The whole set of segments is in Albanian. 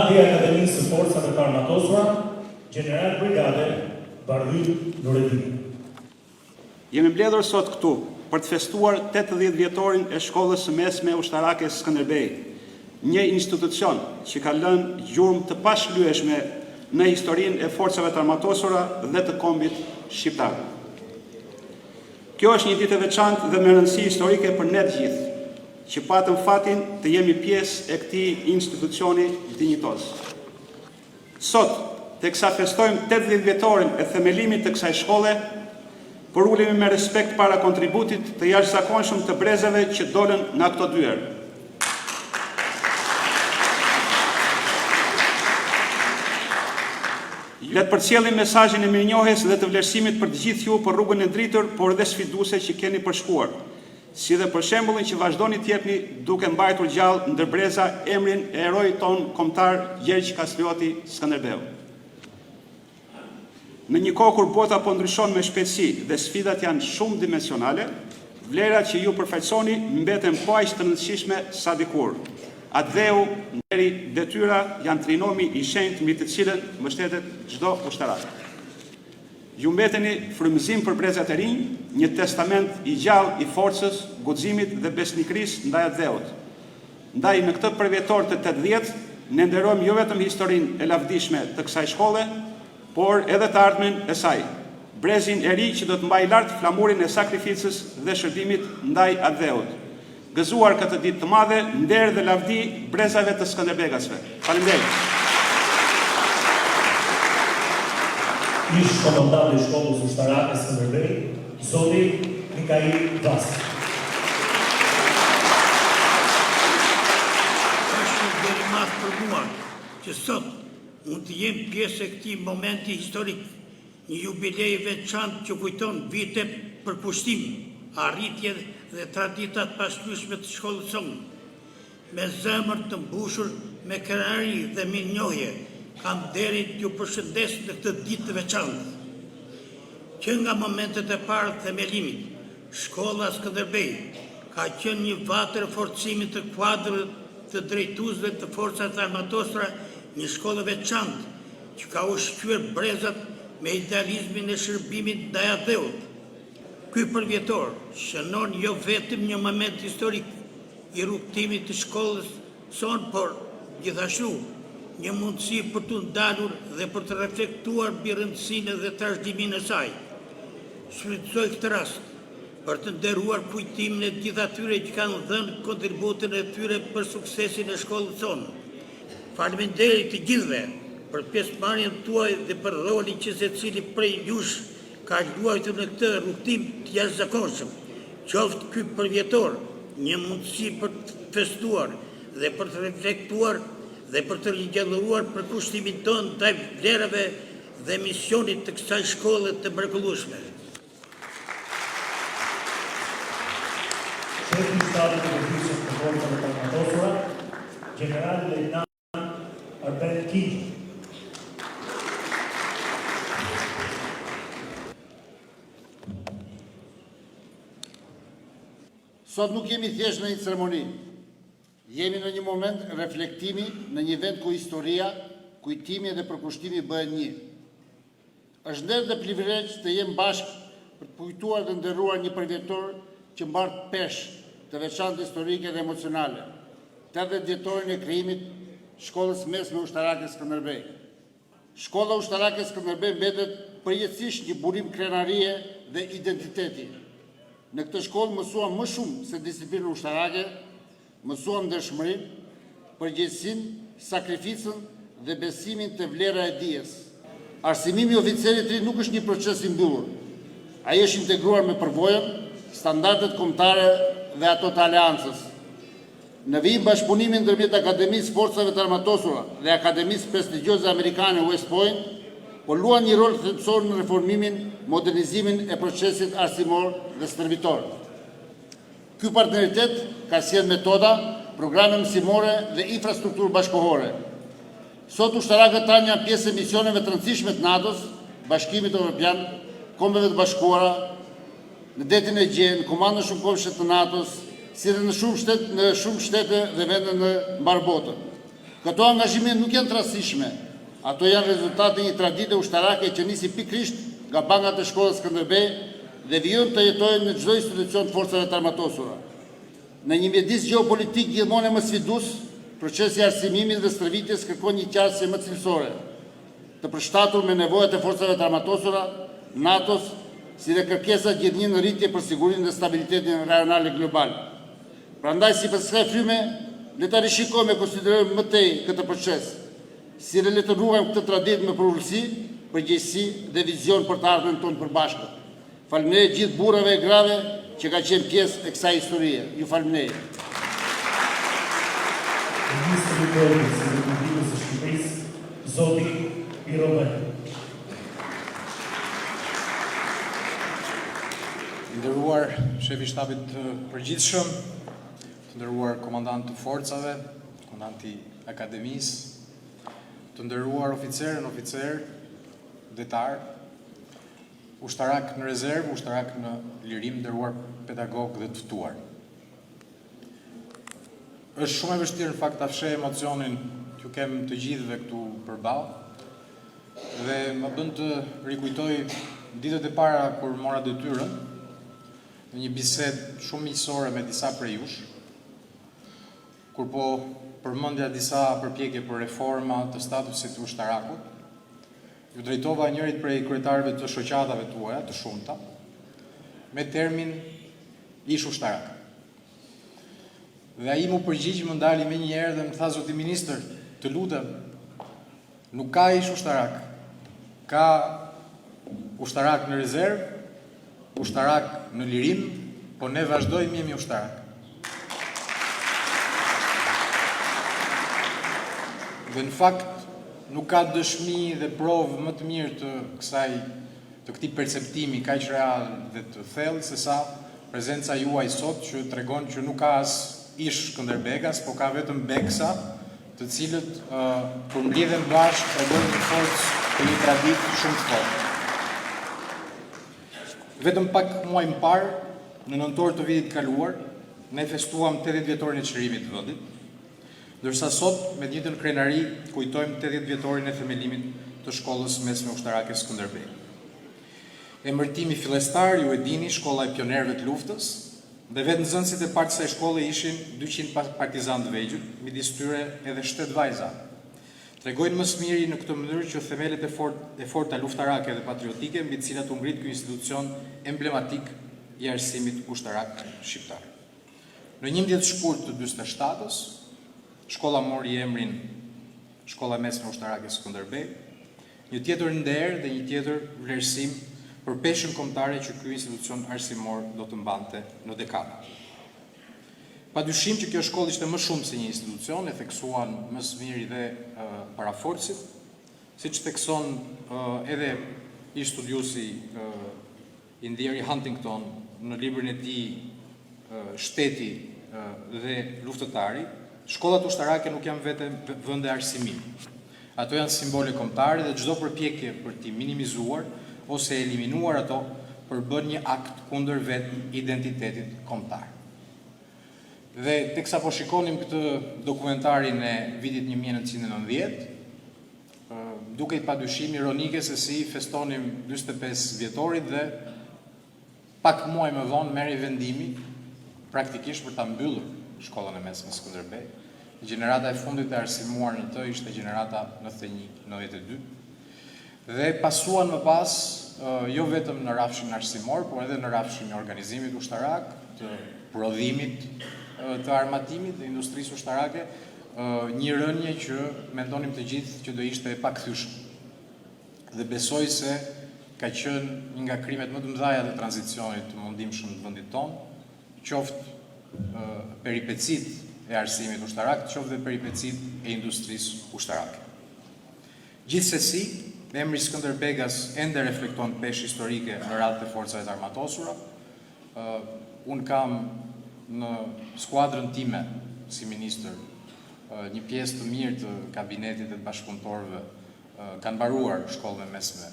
Komandati i Akademisë së Forcave të Armatosura, General Brigade Bardhy Nureddini. Jemi mbledhur sot këtu për të festuar 80 vjetorin e Shkollës së Mesme Ushtarake Skënderbej, një institucion që ka lënë gjurmë të pashlyeshme në historinë e forcave të armatosura dhe të kombit shqiptar. Kjo është një ditë e veçantë dhe me rëndësi historike për ne të gjithë, që patëm fatin të jemi pjesë e këtij institucioni dinjitoz. Sot, teksa festojmë 80 vjetorin e themelimit të kësaj shkolle, por ulemi me respekt para kontributit të jashtëzakonshëm të brezave që dolën nga këto dyer. Le të përcjellim mesazhin e mirënjohjes dhe të vlerësimit për të gjithë ju për rrugën e drejtur, por edhe sfiduese që keni përshkuar, si dhe për shembullin që vazhdoni të jepni duke mbajtur gjallë ndër breza emrin e heroit ton kombëtar Gjergj Kastrioti Skënderbeu. Në një kohë kur bota po ndryshon me shpejtësi dhe sfidat janë shumë dimensionale, vlerat që ju përfaqësoni mbeten po aq të rëndësishme sa dikur. Atë nderi, detyra janë trinomi i shenjtë mbi të cilën mbështetet çdo ushtarak. Ju mbeteni frymëzim për brezat e rinj, një testament i gjallë i forcës, guximit dhe besnikërisë ndaj atëdheut. Ndaj në këtë përvjetor të 80, ne nderojmë jo vetëm historinë e lavdishme të kësaj shkolle, por edhe të ardhmen e saj. Brezin e ri që do të mbajë lart flamurin e sakrificës dhe shërbimit ndaj atëdheut. Gëzuar këtë ditë të madhe, nder dhe lavdi brezave të Skënderbegasve. Faleminderit. Ish komandanti i Shkollës Ushtarake Skënderbej, zoti Mikail Vasi. Është një veri madh për mua që sot mund të jem pjesë e këtij momenti historik, një jubilej i veçantë që kujton vite për pushtim, arritje dhe traditat pashlyeshme të shkollës sonë. Me zemër të mbushur me krenari dhe mirënjohje, kam derin t'ju përshëndes në këtë ditë të veçantë. Që nga momentet e parë të themelimit, Shkolla Skënderbej ka qenë një vatër forcimit të kuadrët të drejtuesve të forcat armatosura, një shkollë veçantë që ka ushqyer brezat me idealizmin e shërbimit ndaj atëdheut. Ky përvjetor shënon jo vetëm një moment historik i rrugtimit të shkollës sonë, por gjithashtu një mundësi për të ndalur dhe për të reflektuar mbi rëndësinë dhe trashëgiminë e saj. Shfrytëzoj këtë rast për të nderuar kujtimin e gjithë atyre që kanë dhënë kontributin e tyre për suksesin e shkollës sonë. Faleminderit të gjithëve për pjesëmarrjen tuaj dhe për rolin që secili prej jush ka luajtur në këtë rrugtim të jashtëzakonshëm. Qoftë ky përvjetor një mundësi për të festuar dhe për të reflektuar dhe për të ringjallëruar për kushtimin tonë ndaj vlerave dhe misionit të kësaj shkolle të mrekullueshme. Shefi i Shtabit të Përgjithshëm të Forcave të Armatosura, General Lejtnant Arben Kigj. Sot nuk jemi thjesht në një ceremoni. Jemi në një moment reflektimi në një vend ku historia, kujtimi dhe përkushtimi bëhen një. Është nder dhe privilegj të jem bashkë për të kujtuar dhe nderuar një përvjetor që mbart peshë të veçantë historike dhe emocionale, 80 vjetorin e krijimit Shkollës Mesme Ushtarake Skënderbej. Shkolla Ushtarake Skënderbej mbetet përjetësisht një burim krenarie dhe identiteti. Në këtë shkollë mësuam më shumë se disiplinën ushtarake, mësuam ndershmërinë, përgjegjësinë, sakrificën dhe besimin te vlera e dijes. Arsimimi i oficerit të ri nuk është një proces i mbyllur. Ai është integruar me përvojën, standardet kombëtare dhe ato të aleancës. Në vijim bashkëpunimi ndërmjet Akademisë Forcave të Armatosura dhe Akademisë prestigjioze amerikane West Point, po luan një rol thelbësor në reformimin, modernizimin e procesit arsimor dhe stërvitor. Ky partneritet ka sjellë metoda, programe mësimore dhe infrastrukturë bashkëkohore. Sot ushtarakët tanë janë pjesë e misioneve të rëndësishme të NATO-s, Bashkimit Evropian, Kombeve të Bashkuara, në detin e Gjen, komandën shumëkohshme të NATO-s, si dhe në shumë shtete dhe vende në mbar botën. Këto angazhime nuk janë të rastishme. Ato janë rezultate një tradite ushtarake që nisi pikrisht nga bangat e shkollës Skënderbej dhe vijën të jetojnë në çdo institucion të forcave të armatosura. Në një mjedis geopolitik gjithmonë më sfidus, procesi i arsimimit dhe stërvitjes kërkon një qartësie më cilësore, të përshtatur me nevojat e forcave të armatosura, NATO-s, si dhe kërkesa gjithnjë në rritje për sigurinë dhe stabilitetin rajonal e global. Prandaj, sipas kësaj fryme, le ta rishikojmë e konsiderojmë më tej këtë proces, si le të ruajmë këtë traditë me përulësi, përgjegjësi dhe vizion për të ardhmen tonë përbashkët. Faleminderit gjithë burrave e grave që ka qenë pjesë e kësaj historie. Ju faleminderit. Ministri i Brendës së Republikës së Shqipërisë, zoti Piro Belli. Nderuar shefi i shtabit të përgjithshëm, të nderuar komandant të forcave, komandanti akademisë, të nderuar oficer, detar, ushtarak në rezervë, ushtarak në lirim, nderuar pedagog dhe të ftuar. Është shumë e vështirë në fakt ta fshej emocionin që kem të gjithëve këtu përballë dhe më bën të rikujtoj ditët e para kur mora detyrën në një bisedë shumë miqësore me disa prej jush, kur po përmendja disa përpjekje për reforma të statusit të ushtarakut, ju drejtova njërit prej kryetarëve të shoqatave tuaja, të shumta, me termin ish ushtarak. Dhe ai mu përgjigj, më ndali me një herë dhe më tha, zoti ministër, të lutem, nuk ka ish ushtarak, ka ushtarak në rezervë, ushtarak në lirim, po ne vazhdojmë jemi ushtarak. Dhe në fakt, nuk ka dëshmi dhe provë më të mirë të këtij perceptimi kaq real dhe të thellë se sa prezenca juaj sot që tregon që nuk ka as ish Skënderbegas, po ka vetëm beksa, të cilët kur mbledhen bashkë tregojnë një forcë të një traditë shumë të fortë. Vetëm pak muaj më parë, në nëntor të vitit kaluar, ne festuam 80 vjetorin e çlirimit të vendit, ndërsa sot me ditën krenari kujtojmë 80 vjetorin e themelimit të shkollës mesme ushtarake Skënderbej. Emërtimi fillestar, ju e dini, shkolla e pionerëve të luftës, dhe vetë nxënësit e parë të kësaj shkolle ishin 200 partizanë të vegjël, midis tyre edhe 7 vajza. Tregojnë më së miri në këtë mënyrë që themelet e forta luftarake dhe patriotike mbi të cilat u ngrit ky institucion emblematik i arsimit ushtarak shqiptar. Në 11 shkurt të 47-s, shkolla mori emrin Shkolla Mesme Ushtarake Skënderbej, një tjetër nder dhe një tjetër vlerësim për peshën kombëtare që ky institucion arsimor do të mbante në dekada. Padyshim që kjo shkollë ishte më shumë se një institucion, e theksuan më së miri dhe paraforcit, siç thekson edhe i studiusi Indiri Huntington në librin e tij Shteti dhe luftëtari. Shkollat ushtarake nuk janë vetëm vende arsimimi. Ato janë simbole kombëtare dhe çdo përpjekje për t'i minimizuar ose eliminuar ato përbën një akt kundër vetë identitetit kombëtar. Dhe teksa po shikonim këtë dokumentarin e vitit 1990, dukej padyshim ironike se si festonim 45 vjetorit dhe pak muaj më vonë merri vendimi praktikisht për ta mbyllur shkollën e mesme Skënderbej. Gjenerata e fundit e arsimuar në të ishte gjenerata 91-92. Dhe pasuan më pas, jo vetëm në rafshin arsimor, por edhe në rafshin e organizimit ushtarak, të prodhimit të armatimit dhe industrisë ushtarake, një rënje që mendonim të gjithë që do ishte e pakthyeshme. Dhe besoj se ka qenë një nga krimet më të mëdha të tranzicionit të mundimshëm të vendit tonë, qoftë peripecit e arsimit ushtarak, qoftë dhe peripecit e industrisë ushtarake. Gjithsesi, emri Skënderbegas ende reflekton peshë historike në radhë të forcave të armatosura. Unë kam në skuadrën time si ministër një pjesë të mirë të kabinetit e të bashkëpunëtorëve kanë mbaruar shkollën e mesme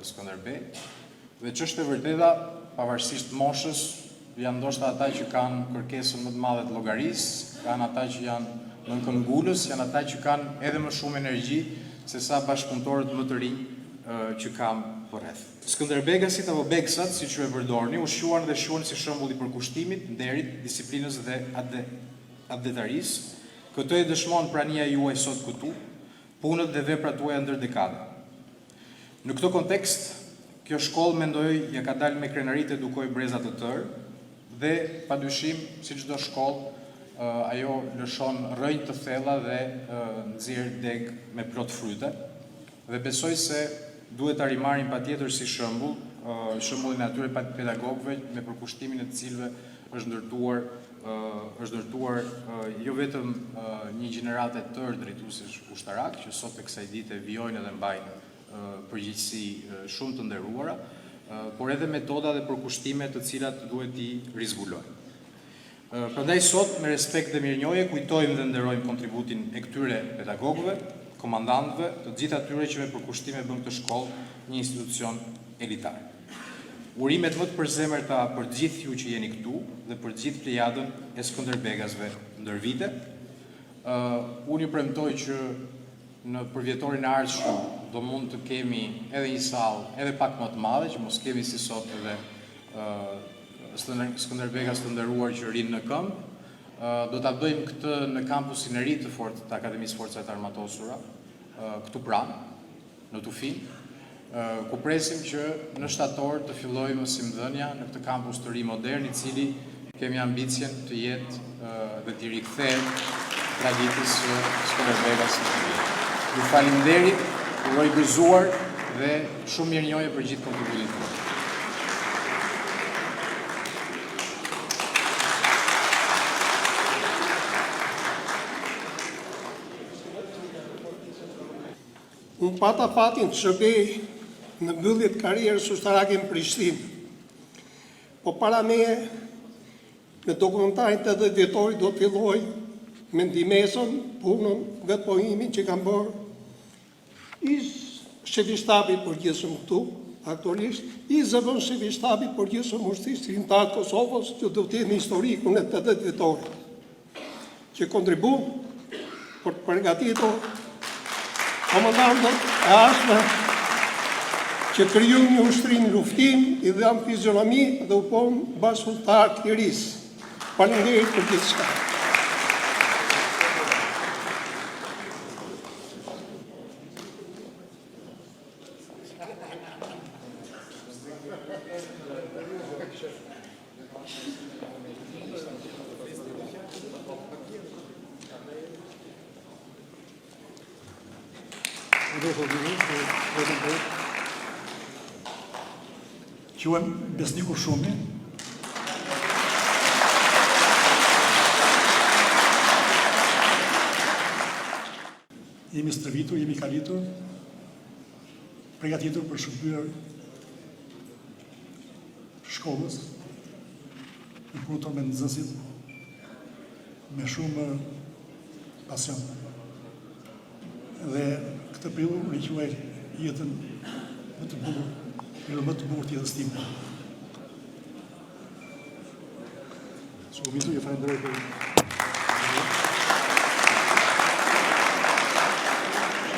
Skënderbej. Dhe ç'është e vërteta, pavarësisht moshës, janë ndoshta ata që kanë kërkesën më të madhe të llogarisë, kanë ata që janë nën këmbgulës janë ata që kanë edhe më shumë energji se sa bashkëpunëtorët më të rinj që kam përreth. Skënderbegasit apo beksat, siç ju e përdorni, u shuan dhe shuan si shembull i përkushtimit, nderit, disiplinës dhe atletitarisë. Këtë e dëshmon prania juaj sot këtu, punët dhe veprat tuaja ndër dekada. Në këtë kontekst, kjo shkollë mendoj ja ka dalë me krenari të edukoj breza të tërë dhe padyshim si çdo shkollë ajo lëshon rrënjë të thella dhe nxjerr deg me plot fryte. Dhe besoj se duhet ta rimarrim patjetër si shembull, shembullin e atyre pedagogëve me përkushtimin e të cilëve është ndërtuar jo vetëm një gjeneratë e tërë drejtuesësh ushtarak, që sot të kësaj dite vijojnë dhe mbajnë përgjegjësi shumë të nderuara, por edhe metoda dhe përkushtime të cilat duhet t'i rizbulojnë. Prandaj sot, me respekt dhe mirënjohje, kujtojmë dhe nderojmë kontributin e këtyre pedagogëve, komandantëve, të gjithë atyre që me përkushtime bën këtë shkollë një institucion elitar. Urimet më të përzemërta për gjithë ju që jeni këtu dhe për gjithë plejadën e Skënderbegasve ndër vite. Unë ju premtoj që në përvjetorin e ardhshëm do mund të kemi edhe një sallë edhe pak më të madhe, që mos kemi si sot edhe Skënderbegas të nderuar që rinë në këmbë. Do ta bëjmë këtë në kampusin e ri të Akademisë Forcave të Armatosura, këtu pranë, në Tufin, ku presim që në shtator të fillojmë mësimdhënia në këtë kampus të ri modern, i cili kemi ambicien të jetë dhe t'i rikthejmë traditës së Skënderbegas. Ju faleminderit, uroj gëzuar dhe shumë mirënjohje për gjithë kontributin tuaj. Unë pata fatin të shërbej në mbylljet karrierës ushtarake në Prishtinë. Po para meje, me dokumentarin 80 vjetori do të filloj me ndihmesën, punën, vetpohimin që kam bërë. Ish shefi shtabi përgjithshëm këtu, aktorisht, i zëvën shefi shtabi përgjithshëm ushtrisë shqiptare të Kosovës, që do të jetë në historikun e 80 vjetorit, që kontribu për të përgatitur komandantët e ardhshme që kriju një ushtri në luftim, i dhanë fizionomi dhe u ponë bashkëpunëtar të lirisë. Faleminderit për gjithçka. Quhem Besniku Shumi. Jemi stërvitur, jemi kalitur, përgatitur për shërbyer shkollës, në punëtor me nxënësit, me shumë pasion. Dhe këtë prill unë quaj jetën më të bukur, më të bukur të jetës time. Shumitu, ju falenderoj për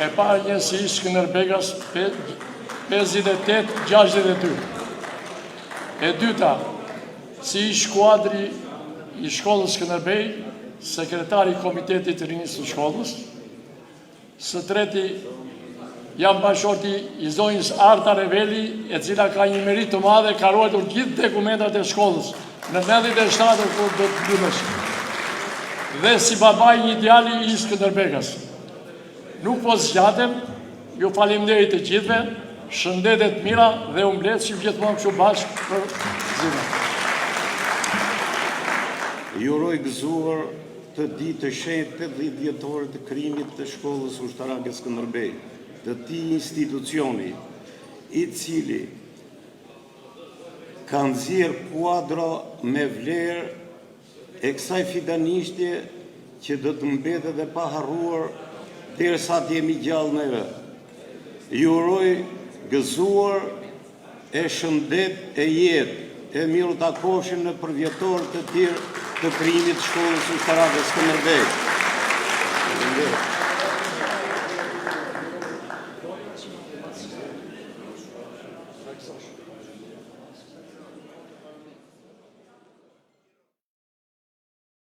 e parë një si Skënderbegas 58-62. E dyta, si skuadri i shkollës Skënderbej, sekretari i komitetit të rinjës të shkollës. Së treti, jam bashorti i zonjës Arta Reveli, e cila ka një merit të madhe, ka ruajtur gjithë dokumentat e shkollës, në vendit e shtatër kur do të mbyllesh. Dhe si babaj një djali i Skënderbegas. Nuk po zgjatem, ju faleminderit të gjithëve, shëndetet mira dhe u mbledh që gjithmonë kështu bashkë për zinë. Ju uroj gëzuar të ditë të shenjtë 80 vjetore të krijimit të shkollës ushtarake Skënderbej, të këtij institucioni i cili ka nxjerrë kuadro me vlerë e kësaj fidanishtje që do të mbetet dhe pa harruar derisa të jemi gjallë neve. Ju uroj gëzuar e shëndet e jetë, e miru takoshin në përvjetor të tjerë të krijimit të shkollës ushtarake Skënderbej. Faleminderit.